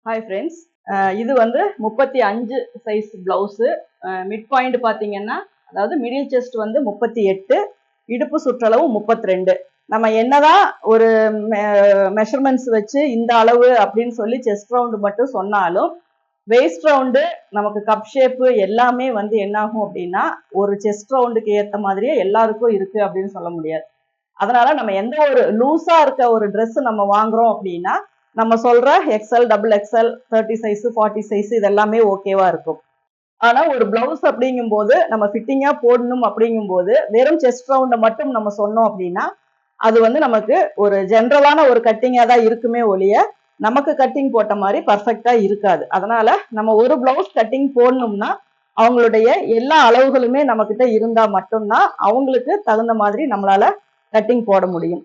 Hi friends, இது வந்து 35 size blouse. Mid point பார்த்தீங்கன்னா, அதாவது மிடில் செஸ்ட் வந்து 38, இடுப்பு சுற்றளவு 32. நம்ம என்னதான் ஒரு மெஷர்மெண்ட்ஸ் வச்சு இந்த அளவு அப்படின்னு சொல்லி செஸ்ட் ரவுண்டு மட்டும் சொன்னாலும், வேஸ்ட் ரவுண்டு நமக்கு கப் ஷேப்பு எல்லாமே வந்து என்னாகும் அப்படின்னா, ஒரு செஸ்ட் ரவுண்டுக்கு ஏற்ற மாதிரியே எல்லாருக்கும் இருக்கு அப்படின்னு சொல்ல முடியாது. அதனால நம்ம எந்த ஒரு லூஸா இருக்க ஒரு ட்ரெஸ் நம்ம வாங்குறோம் அப்படின்னா, நம்ம சொல்ற XL, double XL, 30 size, 40 size இது எல்லாமே ஓகேவா இருக்கும். ஆனா ஒரு பிளவுஸ் அப்படிங்கும் போது நம்ம ஃபிட்டிங்கா போடணும் அப்படிங்கும் போது வெறும் செஸ்ட் ரவுண்ட மட்டும் நம்ம சொன்னோம் அப்படின்னா, அது வந்து நமக்கு ஒரு ஜென்ரலான ஒரு கட்டிங்கா தான் இருக்குமே ஒழிய, நமக்கு கட்டிங் போட்ட மாதிரி பர்ஃபெக்டா இருக்காது. அதனால நம்ம ஒரு பிளவுஸ் கட்டிங் போடணும்னா, அவங்களுடைய எல்லா அளவுகளுமே நம்ம கிட்ட இருந்தா மட்டும்தான் அவங்களுக்கு தகுந்த மாதிரி நம்மளால கட்டிங் போட முடியும்.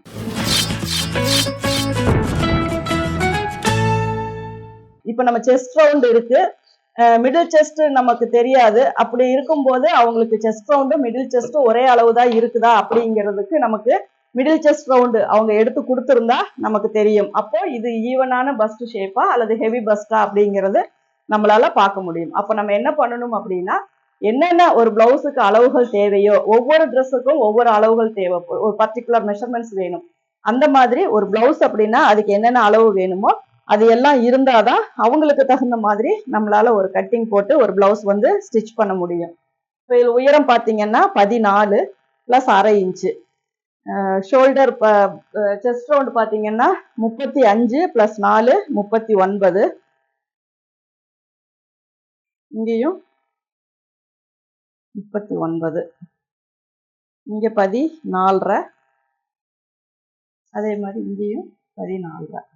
இப்ப நம்ம செஸ்ட் ரவுண்ட் இருக்கு, மிடில் செஸ்ட் நமக்கு தெரியாது. அப்படி இருக்கும்போது அவங்களுக்கு செஸ்ட் ரவுண்டு மிடில் செஸ்ட் ஒரே அளவு தான் இருக்குதா அப்படிங்கிறதுக்கு நமக்கு மிடில் செஸ்ட் ரவுண்டு அவங்க எடுத்து கொடுத்துருந்தா நமக்கு தெரியும். அப்போ இது ஈவனான பஸ்ட் ஷேப்பா அல்லது ஹெவி பஸ்டா அப்படிங்கிறது நம்மளால பார்க்க முடியும். அப்ப நம்ம என்ன பண்ணணும் அப்படின்னா, என்னென்ன ஒரு பிளவுஸுக்கு அளவுகள் தேவையோ, ஒவ்வொரு ட்ரெஸ்ஸுக்கும் ஒவ்வொரு அளவுகள் தேவை, ஒரு பர்டிகுலர் மெஷர்மெண்ட்ஸ் வேணும். அந்த மாதிரி ஒரு பிளவுஸ் அப்படின்னா அதுக்கு என்னென்ன அளவு வேணுமோ அது எல்லாம் இருந்தாதான் அவங்களுக்கு தகுந்த மாதிரி நம்மளால ஒரு கட்டிங் போட்டு ஒரு பிளவுஸ் வந்து ஸ்டிச் பண்ண முடியும். இப்போ இதில் உயரம் பார்த்தீங்கன்னா 14 + ½ இன்ச்சு. ஷோல்டர் செஸ்ட் ரவுண்ட் பார்த்தீங்கன்னா 35 + 4 39. இங்கேயும் 39, இங்க 14.5, அதே மாதிரி இங்கேயும் 14.5.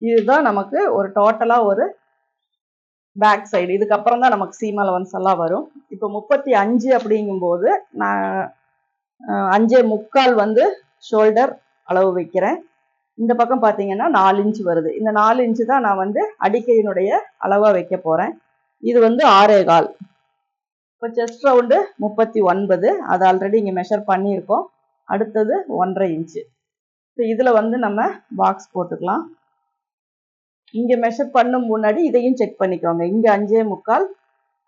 இதுதான் நமக்கு ஒரு டோட்டலா ஒரு பேக் சைடு. இதுக்கப்புறம் தான் நமக்கு சீம் அலவன்ஸ் எல்லாம் வரும். இப்போ 35 அப்படிங்கும்போது நான் 5.25 வந்து ஷோல்டர் அளவு வைக்கிறேன். இந்த பக்கம் பார்த்தீங்கன்னா 4 இன்ச் வருது. இந்த 4 இன்ச்சு தான் நான் வந்து அடிக்கையினுடைய அளவாக வைக்க போகிறேன். இது வந்து 6.25. இப்போ செஸ்ட் ரவுண்டு 39, அது ஆல்ரெடி இங்கே மெஷர் பண்ணியிருக்கோம். அடுத்தது 1.5 இன்ச்சு. இப்போ இதில் வந்து நம்ம பாக்ஸ் போட்டுக்கலாம். இங்கே மெஷர் பண்ணும் முன்னாடி இதையும் செக் பண்ணிக்கோங்க. இங்கே 5.25,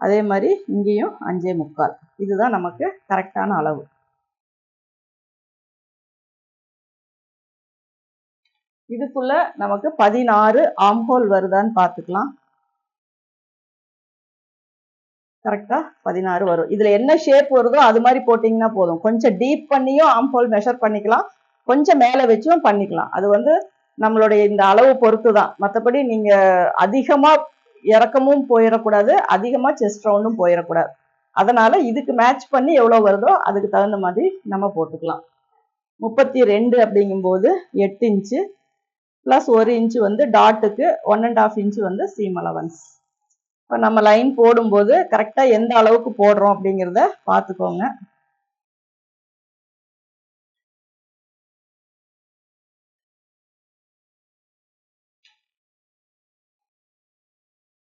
அதே மாதிரி இங்கேயும் 5.25. இதுதான் நமக்கு கரெக்டான அளவு. இதுக்குள்ள நமக்கு 16 ஆம்ஹோல் வருதான்னு பார்த்துக்கலாம். கரெக்டா 16 வரும். இதுல என்ன ஷேப் வருதோ அது மாதிரி போட்டிங்கன்னா போதும். கொஞ்சம் டீப் பண்ணியும் ஆம்ஹோல் மெஷர் பண்ணிக்கலாம், கொஞ்சம் மேலே வச்சும் பண்ணிக்கலாம். அது வந்து நம்மளுடைய இந்த அளவு பொறுத்து தான். மற்றபடி நீங்க அதிகமா இறக்கமும் போயிடக்கூடாது, அதிகமா செஸ்ட் ரவுண்டும் போயிடக்கூடாது. அதனால இதுக்கு மேட்ச் பண்ணி எவ்வளோ வருதோ அதுக்கு தகுந்த மாதிரி நம்ம போட்டுக்கலாம். 32 அப்படிங்கும்போது 8 இன்ச்சு + 1 இன்ச்சு வந்து டாட்டுக்கு 1.5 இன்ச்சு வந்து சீம் அலவன்ஸ். இப்போ நம்ம லைன் போடும்போது கரெக்டாக எந்த அளவுக்கு போடுறோம் அப்படிங்கிறத பார்த்துக்கோங்க.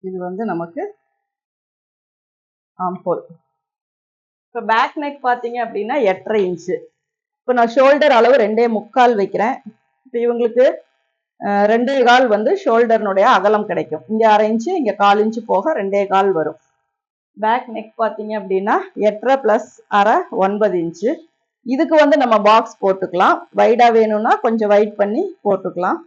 இது வந்து நமக்கு ஆம்ஹோல். இப்போ பேக் நெக் பார்த்தீங்க அப்படின்னா 8.5 இன்ச்சு. இப்போ நான் ஷோல்டர் அளவு 2.25 வைக்கிறேன். இப்போ இவங்களுக்கு 2.25 வந்து ஷோல்டர்னுடைய அகலம் கிடைக்கும். இங்கே 1/2 இன்ச்சு, இங்கே 1/4 இன்ச்சு போக 2.25 வரும். பேக் நெக் பார்த்தீங்க அப்படின்னா 8.5 + ½ 9 இன்ச்சு. இதுக்கு வந்து நம்ம பாக்ஸ் போட்டுக்கலாம். வைடா வேணும்னா கொஞ்சம் வைட் பண்ணி போட்டுக்கலாம்.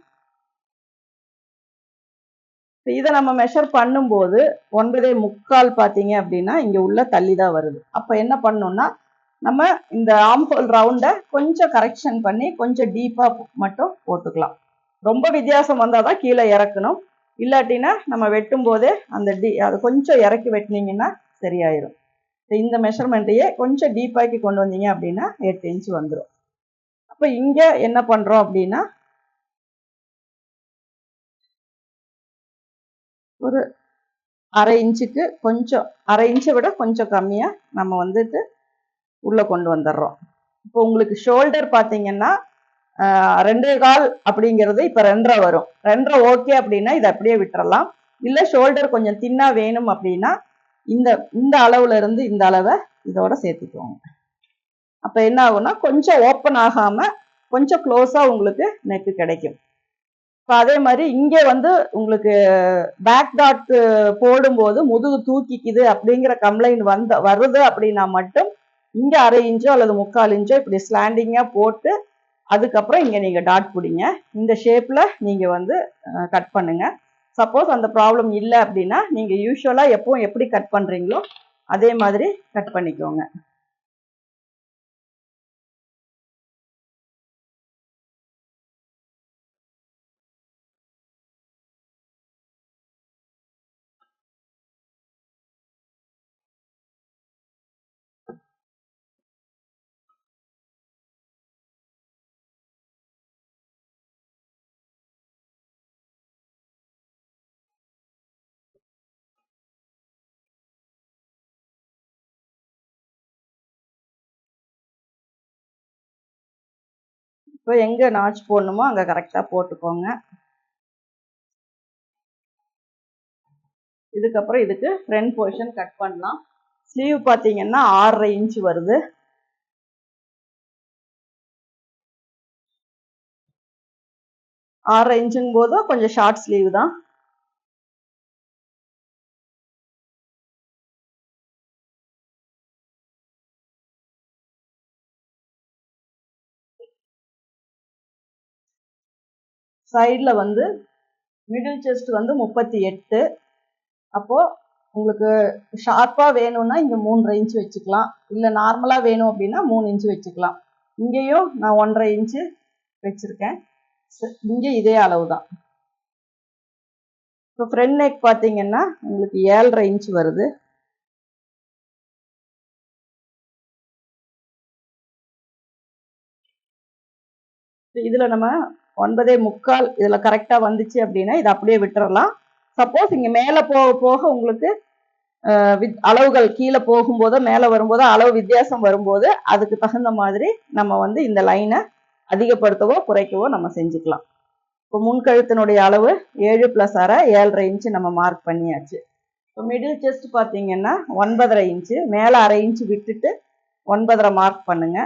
இதை நம்ம மெஷர் பண்ணும்போது 9.25 பார்த்தீங்க அப்படின்னா இங்கே உள்ள தள்ளி தான் வருது. அப்போ என்ன பண்ணணும்னா, நம்ம இந்த ஆம்ஹோல் ரவுண்டை கொஞ்சம் கரெக்ஷன் பண்ணி கொஞ்சம் டீப்பாக மட்டும் போட்டுக்கலாம். ரொம்ப வித்தியாசம் வந்தால் தான் கீழே இறக்கணும். இல்லாட்டினா நம்ம வெட்டும் போதே அந்த அது கொஞ்சம் இறக்கி வெட்டினீங்கன்னா சரியாயிடும். இந்த மெஷர்மெண்ட்டையே கொஞ்சம் டீப்பாக்கி கொண்டு வந்தீங்க அப்படின்னா 8 இன்ச்சு வந்துடும். அப்போ இங்கே என்ன பண்ணுறோம் அப்படின்னா, ஒரு 1/2 இன்ச்சுக்கு கொஞ்சம் 1/2 இன்ச்சை விட கொஞ்சம் கம்மியாக நம்ம வந்துட்டு உள்ளே கொண்டு வந்துடுறோம். இப்போ உங்களுக்கு ஷோல்டர் பார்த்தீங்கன்னா 2.25 அப்படிங்கிறது இப்போ 2.5 வரும். 2.5 ஓகே அப்படின்னா இதை அப்படியே விட்டுறலாம். இல்லை ஷோல்டர் கொஞ்சம் தின்னா வேணும் அப்படின்னா இந்த அளவுல இருந்து இந்த அளவை இதோட சேர்த்துக்குவோங்க. அப்ப என்ன ஆகும்னா கொஞ்சம் ஓப்பன் ஆகாம கொஞ்சம் க்ளோஸா உங்களுக்கு நெக்கு கிடைக்கும். இப்போ அதே மாதிரி இங்கே வந்து உங்களுக்கு பேக் டாட் போடும்போது முதுகு தூக்கிக்குது அப்படிங்கிற கம்ப்ளைண்ட் வருது அப்படின்னா மட்டும் இங்க 1/2 இன்ச்சோ அல்லது 3/4 இன்ச்சோ இப்படி ஸ்லாண்டிங்கா போட்டு அதுக்கப்புறம் இங்க நீங்க டாட் பிடிங்க. இந்த ஷேப்ல நீங்க வந்து கட் பண்ணுங்க. சப்போஸ் அந்த ப்ராப்ளம் இல்லை அப்படின்னா நீங்க யூஸ்வலா எப்பவும் எப்படி கட் பண்றீங்களோ அதே மாதிரி கட் பண்ணிக்கோங்க. இப்போ எங்க நாச் போடணுமோ அங்க கரெக்டா போட்டுக்கோங்க. இதுக்கப்புறம் இதுக்கு ஃப்ரண்ட் போர்ஷன் கட் பண்ணலாம். ஸ்லீவ் பார்த்தீங்கன்னா 6.5 இன்ச் வருது. 6.5 இன்ச்சுங்கும் போது கொஞ்சம் ஷார்ட் ஸ்லீவ் தான். சைடில் வந்து மிடில் செஸ்ட் வந்து 38. அப்போ உங்களுக்கு ஷார்ப்பா வேணும்னா இங்க 3.5 இன்ச் வச்சுக்கலாம். இல்ல நார்மலா வேணும் அப்படின்னா 3 இன்ச் வச்சுக்கலாம். இங்கேயும் நான் 1.5 இன்ச்சு வச்சிருக்கேன். இங்க இதே அளவு தான். இப்போ ஃப்ரண்ட் நெக் பார்த்தீங்கன்னா உங்களுக்கு 7.5 இன்ச் வருது. இதுல நம்ம 9.25 இதுல கரெக்டா வந்துச்சு அப்படின்னா இதை அப்படியே விட்டுறலாம். சப்போஸ் இங்க மேல போக போக உங்களுக்கு அளவுகள் கீழே போகும்போதோ மேல வரும்போதோ அளவு வித்தியாசம் வரும்போது அதுக்கு தகுந்த மாதிரி நம்ம வந்து இந்த லைனை அதிகப்படுத்தவோ குறைக்கவோ நம்ம செஞ்சுக்கலாம். இப்போ முன்கழுத்தினுடைய அளவு 7 + 1/2 7.5 இன்ச்சு நம்ம மார்க் பண்ணியாச்சு. இப்போ மிடில் செஸ்ட் பார்த்தீங்கன்னா 9.5 இன்ச்சு, மேலே 1/2 இன்ச்சு விட்டுட்டு 9.5 மார்க் பண்ணுங்க.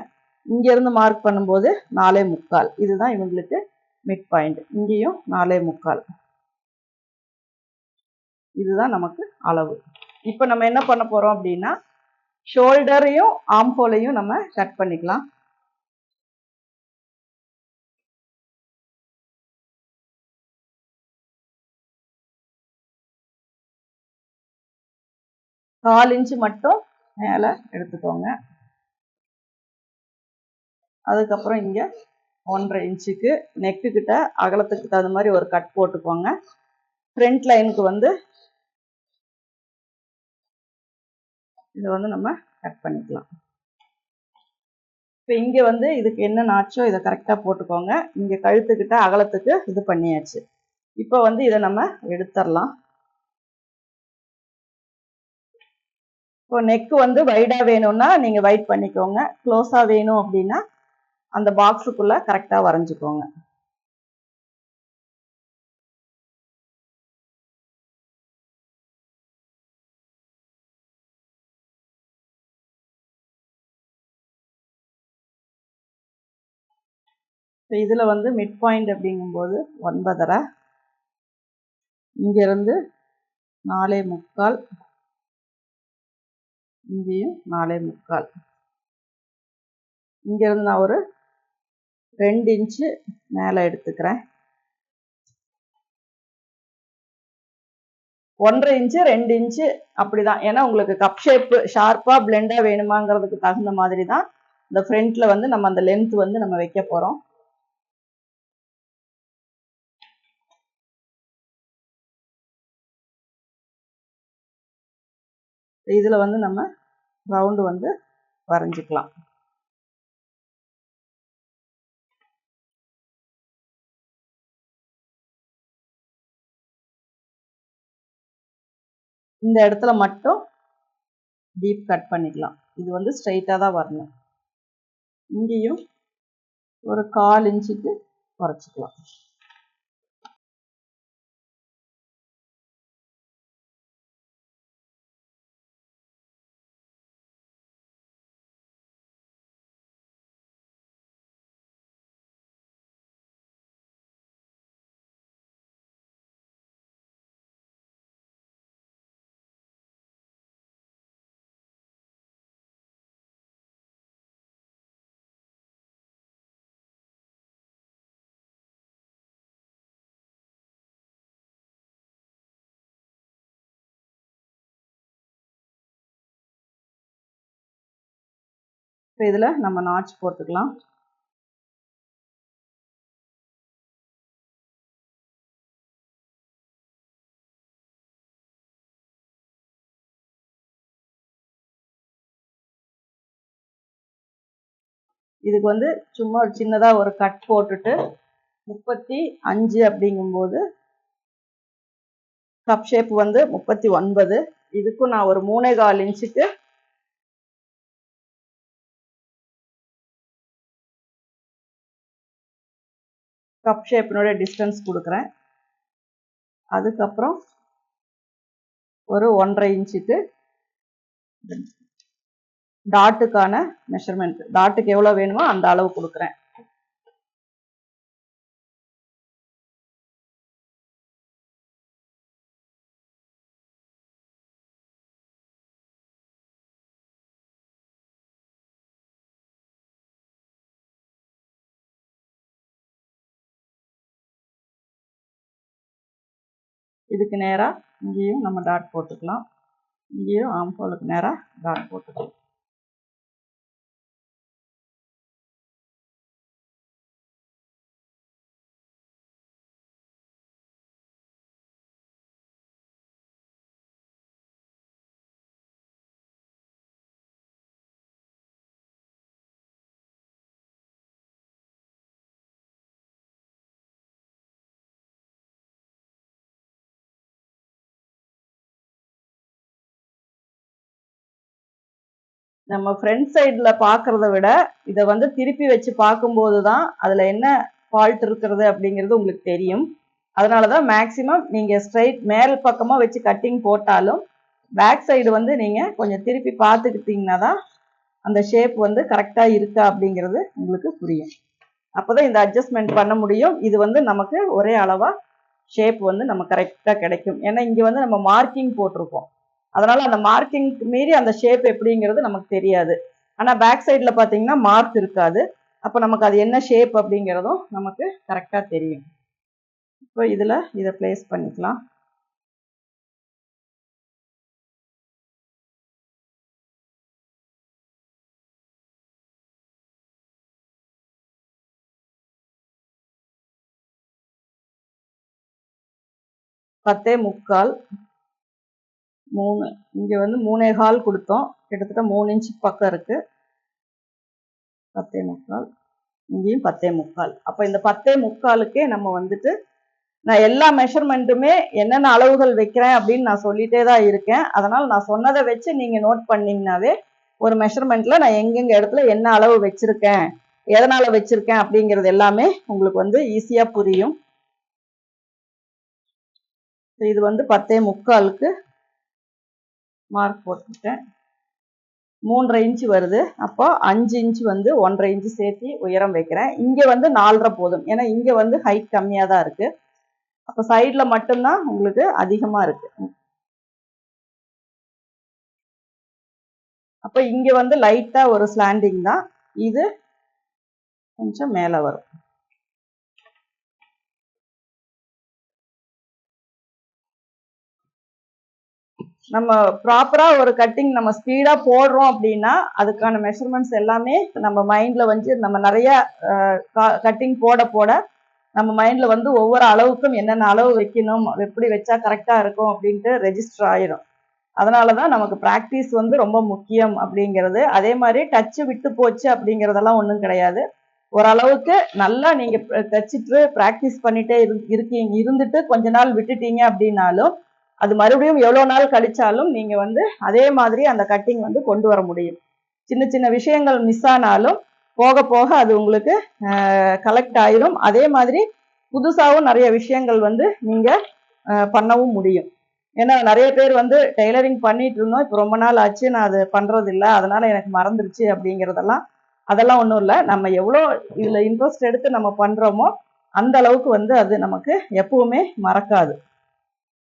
இங்கேருந்து மார்க் பண்ணும்போது 4.25. இதுதான் இவங்களுக்கு மிட் பாயிண்ட். இங்கேயும் 4.25. இதுதான் நமக்கு அளவு. இப்போ நம்ம என்ன பண்ண போறோம் அப்படின்னா ஷோல்டரையும் ஆம்ஹோலையும் நம்ம கட் பண்ணிக்கலாம். கால் இன்ச்சு மட்டும் மேலே எடுத்துக்கோங்க. அதுக்கப்புறம் இங்க 1.5 இன்ச்சுக்கு நெக்கு கிட்ட அகலத்துக்கு தகுந்த மாதிரி ஒரு கட் போட்டுக்கோங்க. ஃப்ரண்ட் லைனுக்கு வந்து இதை வந்து நம்ம கட் பண்ணிக்கலாம். இப்போ இங்க வந்து இதுக்கு என்ன நாச்சோ இதை கரெக்டா போட்டுக்கோங்க. இங்க கழுத்துக்கிட்ட அகலத்துக்கு இது பண்ணியாச்சு. இப்போ வந்து இதை நம்ம எடுத்துடலாம். இப்போ நெக் வந்து வைடா வேணும்னா நீங்க வைட் பண்ணிக்கோங்க. க்ளோஸா வேணும் அப்படின்னா அந்த பாக்ஸுக்குள்ள கரெக்டா வரைஞ்சுக்கோங்க. இதுல வந்து மிட் பாயிண்ட் அப்படிங்கும்போது 9.5, இங்க இருந்து 4.25, இங்கேயும் 4.25. இங்க இருந்து நான் ஒரு 2 இன்ச்சு மேலே எடுத்துக்கிறேன். 1.5 இன்ச்சு 2 இன்ச்சு அப்படிதான். ஏன்னா உங்களுக்கு கப் ஷேப் ஷார்ப்பா பிளெண்டா வேணுமாங்கிறதுக்கு தகுந்த மாதிரி தான் இந்த ஃப்ரண்ட்ல வந்து நம்ம அந்த லென்த் வந்து நம்ம வைக்க போறோம். இதுல வந்து நம்ம ரவுண்டு வந்து வரைஞ்சிக்கலாம். இந்த இடத்துல மட்டும் டீப் கட் பண்ணிக்கலாம். இது வந்து ஸ்ட்ரைட்டா தான் வரணும். இங்கேயும் ஒரு 1/4 இன்ச்சுக்கு குறைச்சிக்கலாம். இப்போ இதில் நம்ம நாட்ச் போட்டுக்கலாம். இதுக்கு வந்து சும்மா ஒரு சின்னதாக ஒரு கட் போட்டுட்டு 35 அப்படிங்கும்போது கப் ஷேப் வந்து 39. இதுக்கும் நான் ஒரு 3.25 இன்ச்சுக்கு கப் ஷேப்பினோட டிஸ்டன்ஸ் கொடுக்குறேன். அதுக்கப்புறம் ஒரு 1.5 இன்ச்சுக்கு டாட்டுக்கான மெஷர்மெண்ட், டாட்டுக்கு எவ்வளோ வேணுமோ அந்த அளவு கொடுக்குறேன். இதுக்கு நேராக இங்கேயும் நம்ம டாட் போட்டுக்கலாம். இங்கேயும் ஆம்ஹோலுக்கு நேராக டாட் போட்டுக்கலாம். நம்ம ஃப்ரண்ட் சைடில் பார்க்குறத விட இதை வந்து திருப்பி வச்சு பார்க்கும்போது தான் அதில் என்ன ஃபால்ட் இருக்கிறது அப்படிங்கிறது உங்களுக்கு தெரியும். அதனால தான் மேக்ஸிமம் நீங்கள் ஸ்ட்ரைட் மேல் பக்கமாக வச்சு கட்டிங் போட்டாலும் பேக் சைடு வந்து நீங்கள் கொஞ்சம் திருப்பி பார்த்துக்கிட்டிங்கன்னா தான் அந்த ஷேப் வந்து கரெக்டாக இருக்கா அப்படிங்கிறது உங்களுக்கு புரியும். அப்போ தான் இந்த அட்ஜஸ்ட்மெண்ட் பண்ண முடியும். இது வந்து நமக்கு ஒரே அளவாக ஷேப் வந்து நம்ம கரெக்டாக கிடைக்கும். ஏன்னா இங்கே வந்து நம்ம மார்க்கிங் போட்டிருக்கோம். அதனால அந்த மார்க்கிங்க்கு மீறி அந்த ஷேப் எப்படிங்கிறது நமக்கு தெரியாது. ஆனால் பேக் சைடில் பார்த்தீங்கன்னா மார்க் இருக்காது. அப்போ நமக்கு அது என்ன ஷேப் அப்படிங்கிறதும் நமக்கு கரெக்டாக தெரியும். இப்போ இதில் இதை பிளேஸ் பண்ணிக்கலாம். பத்தே முக்கால் 3, இங்கே வந்து 3.25 கொடுத்தோம். கிட்டத்தட்ட 3 இன்ச்சு பக்கம் இருக்கு. 10.25, இங்கேயும் 10.25. அப்போ இந்த 10.25க்கே நம்ம வந்துட்டு நான் எல்லா மெஷர்மெண்ட்டுமே என்னென்ன அளவுகள் வைக்கிறேன் அப்படின்னு நான் சொல்லிட்டே தான் இருக்கேன். அதனால் நான் சொன்னதை வச்சு நீங்கள் நோட் பண்ணிங்கனாவே ஒரு மெஷர்மெண்ட்டில் நான் எங்கெங்க இடத்துல என்ன அளவு வச்சுருக்கேன், எதனால் வச்சுருக்கேன் அப்படிங்கிறது எல்லாமே உங்களுக்கு வந்து ஈஸியாக புரியும். இது வந்து 10.25க்கு மார்க் போட்டுட்டேன். 3.5 இன்ச்சு வருது. அப்போ 5 இன்ச்சு வந்து 1.5 இன்ச்சு சேர்த்து உயரம் வைக்கிறேன். இங்கே வந்து 4.5 போதும். ஏன்னா இங்கே வந்து ஹைட் கம்மியாக தான் இருக்குது. அப்போ சைடில் மட்டும்தான் உங்களுக்கு அதிகமாக இருக்கு. அப்போ இங்கே வந்து லைட்டாக ஒரு ஸ்லாண்டிங் தான், இது கொஞ்சம் மேலே வரும். நம்ம ப்ராப்பராக ஒரு கட்டிங் நம்ம ஸ்பீடாக போடுறோம் அப்படின்னா அதுக்கான மெஷர்மெண்ட்ஸ் எல்லாமே நம்ம மைண்டில் வந்து நம்ம நிறைய கட்டிங் போட போட நம்ம மைண்டில் வந்து ஒவ்வொரு அளவுக்கும் என்னென்ன அளவு வைக்கணும், எப்படி வச்சா கரெக்டாக இருக்கும் அப்படின்ட்டு ரெஜிஸ்டர் ஆயிடும். அதனால தான் நமக்கு ப்ராக்டிஸ் வந்து ரொம்ப முக்கியம் அப்படிங்கிறது. அதே மாதிரி டச்சு விட்டு போச்சு அப்படிங்கிறதெல்லாம் ஒன்றும் கிடையாது. ஓரளவுக்கு நல்லா நீங்கள் தச்சுட்டு ப்ராக்டிஸ் பண்ணிகிட்டே இருந்துட்டு கொஞ்ச நாள் விட்டுட்டீங்க அப்படின்னாலும் அது மறுபடியும் எவ்வளோ நாள் கழிச்சாலும் நீங்கள் வந்து அதே மாதிரி அந்த கட்டிங் வந்து கொண்டு வர முடியும். சின்ன சின்ன விஷயங்கள் மிஸ் ஆனாலும் போக போக அது உங்களுக்கு கலெக்ட் ஆயிரும். அதே மாதிரி புதுசாகவும் நிறைய விஷயங்கள் வந்து நீங்கள் பண்ணவும் முடியும். ஏன்னா நிறைய பேர் வந்து டெய்லரிங் பண்ணிட்டு இருந்தோம், இப்போ ரொம்ப நாள் ஆச்சு நான் அது பண்ணுறது இல்லை, அதனால எனக்கு மறந்துருச்சு அதெல்லாம் ஒன்றும் இல்லை. நம்ம எவ்வளோ இதில் இன்ட்ரெஸ்ட் எடுத்து நம்ம பண்ணுறோமோ அந்த அளவுக்கு வந்து அது நமக்கு எப்பவுமே மறக்காது.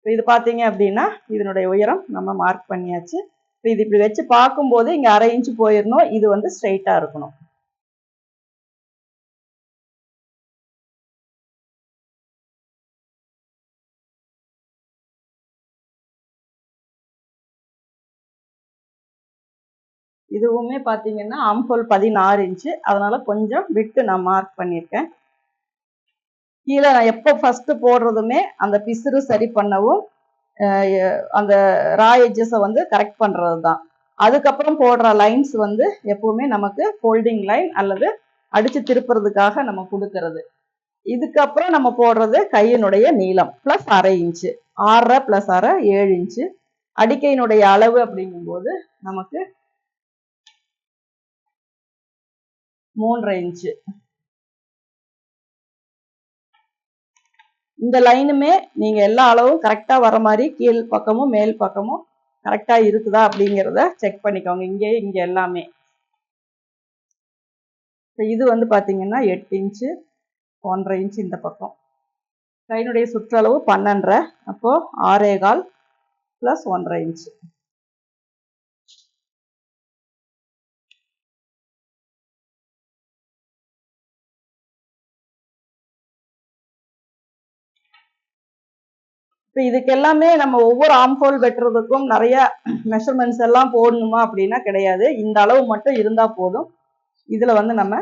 இது பார்த்தீங்க அப்படின்னா இதனுடைய உயரம் நம்ம மார்க் பண்ணியாச்சு. இது இப்படி வச்சு பார்க்கும்போது இங்கே 1/2 இன்ச்சு போயிடணும். இது வந்து ஸ்ட்ரைட்டாக இருக்கணும். இதுவுமே பார்த்தீங்கன்னா ஆம்ஹோல் 16 இன்ச்சு, அதனால கொஞ்சம் விட்டு நான் மார்க் பண்ணியிருக்கேன். கீழே நான் எப்போ ஃபர்ஸ்ட் போடுறதுமே அந்த பிசுறு சரி பண்ணவும் அந்த ரா எட்ஜஸை வந்து கரெக்ட் பண்ணுறது தான். அதுக்கப்புறம் போடுற லைன்ஸ் வந்து எப்பவுமே நமக்கு ஃபோல்டிங் லைன் அல்லது அடிச்சு திருப்புறதுக்காக நம்ம கொடுக்கறது. இதுக்கப்புறம் நம்ம போடுறது கையினுடைய நீளம் பிளஸ் 1/2 இன்ச்சு, 6 பிளஸ் 1/2 7 இன்ச்சு. அடிக்கையினுடைய அளவு அப்படிங்கும்போது நமக்கு 3.5 இன்ச்சு. இந்த லைனுமே நீங்க எல்லா அளவும் கரெக்டா வர மாதிரி கீழ் பக்கமும் மேல் பக்கமும் கரெக்டா இருக்குதா அப்படிங்கிறத செக் பண்ணிக்கோங்க. இங்க எல்லாமே இது வந்து பாத்தீங்கன்னா 8 இன்ச்சு, 1.5 இன்ச்சு இந்த பக்கம். கையினுடைய சுற்றளவு 12.5, அப்போ 6.25 பிளஸ் 1.5 இன்ச்சு. இப்போ இதுக்கு எல்லாமே நம்ம ஒவ்வொரு ஆம்ஹோல் வெட்டுறதுக்கும் நிறைய மெஷர்மெண்ட்ஸ் எல்லாம் போடணுமா அப்படின்னா கிடையாது. இந்த அளவு மட்டும் இருந்தா போதும். இதுல வந்து நம்ம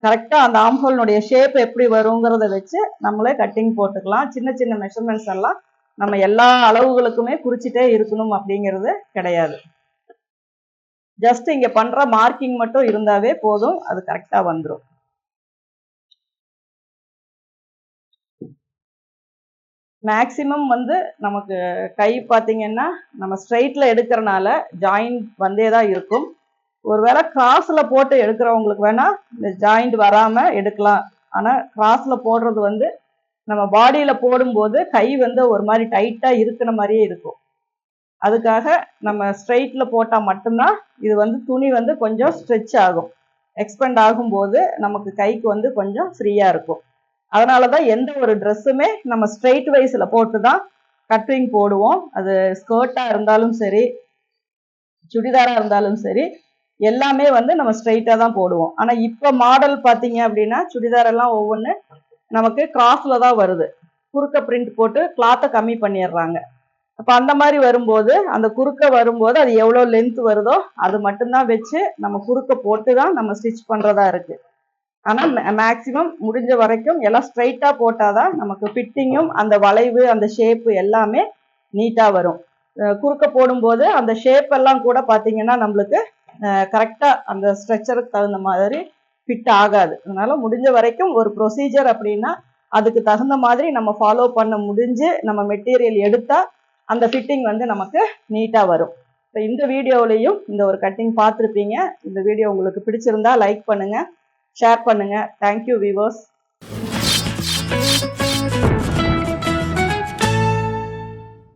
கரெக்டா அந்த ஆம்ஹோல்னுடைய ஷேப் எப்படி வருங்கிறத வச்சு நம்மளே கட்டிங் போட்டுக்கலாம். சின்ன சின்ன மெஷர்மெண்ட்ஸ் எல்லாம் நம்ம எல்லா அளவுகளுக்குமே குறிச்சிட்டே இருக்கணும் அப்படிங்கிறது கிடையாது. ஜஸ்ட் இங்க பண்ற மார்க்கிங் மட்டும் இருந்தாவே போதும், அது கரெக்டா வந்துடும். மேக்சிமம் வந்து நமக்கு கை பார்த்தீங்கன்னா நம்ம ஸ்ட்ரைட்ல எடுக்கிறனால ஜாயிண்ட் வந்தே தான் இருக்கும். ஒருவேளை கிராஸ்ல போட்டு எடுக்கிறவங்களுக்கு வேணா இந்த ஜாயிண்ட் வராம எடுக்கலாம். ஆனா கிராஸ்ல போடுறது வந்து நம்ம பாடியில போடும்போது கை வந்து ஒரு மாதிரி டைட்டா இருக்கிற மாதிரியே இருக்கும். அதுக்காக நம்ம ஸ்ட்ரைட்ல போட்டா மட்டும்தான் இது வந்து துணி வந்து கொஞ்சம் ஸ்ட்ரெச் ஆகும். எக்ஸ்பெண்ட் ஆகும்போது நமக்கு கைக்கு வந்து கொஞ்சம் ஃப்ரீயா இருக்கும். அதனாலதான் எந்த ஒரு ட்ரெஸ்ஸுமே நம்ம ஸ்ட்ரெயிட் வைஸ்ல போட்டு தான் கட்டிங் போடுவோம். அது ஸ்கர்ட்டா இருந்தாலும் சரி, சுடிதாரா இருந்தாலும் சரி, எல்லாமே வந்து நம்ம ஸ்ட்ரெயிட்டா தான் போடுவோம். ஆனா இப்ப மாடல் பாத்தீங்க அப்படின்னா சுடிதார் எல்லாம் ஒவ்வொன்று நமக்கு கிராஸ்ல தான் வருது. குறுக்க பிரிண்ட் போட்டு கிளாத்தை கம்மி பண்ணிடுறாங்க. அப்ப அந்த மாதிரி வரும்போது அந்த குறுக்க வரும்போது அது எவ்வளவு லென்த் வருதோ அது மட்டும்தான் வச்சு நம்ம குறுக்க போட்டு தான் நம்ம ஸ்டிச் பண்றதா இருக்கு. ஆனா மேக்சிமம் முடிஞ்ச வரைக்கும் எல்லாம் ஸ்ட்ரைட்டா போட்டாதான் நமக்கு ஃபிட்டிங்கும் அந்த வளைவு அந்த ஷேப்பு எல்லாமே நீட்டா வரும். குறுக்க போடும்போது அந்த ஷேப் எல்லாம் கூட பாத்தீங்கன்னா நம்மளுக்கு கரெக்டா அந்த ஸ்ட்ரக்சருக்கு தகுந்த மாதிரி ஃபிட் ஆகாது. அதனால முடிஞ்ச வரைக்கும் ஒரு ப்ரொசீஜர் அப்படின்னா அதுக்கு தகுந்த மாதிரி நம்ம ஃபாலோ பண்ண முடிஞ்சு நம்ம மெட்டீரியல் எடுத்தா அந்த ஃபிட்டிங் வந்து நமக்கு நீட்டா வரும். இப்போ இந்த வீடியோவிலையும் இந்த ஒரு கட்டிங் பார்த்துருப்பீங்க. இந்த வீடியோ உங்களுக்கு பிடிச்சிருந்தா லைக் பண்ணுங்க, ஷேர் பண்ணுங்க. Thank you viewers.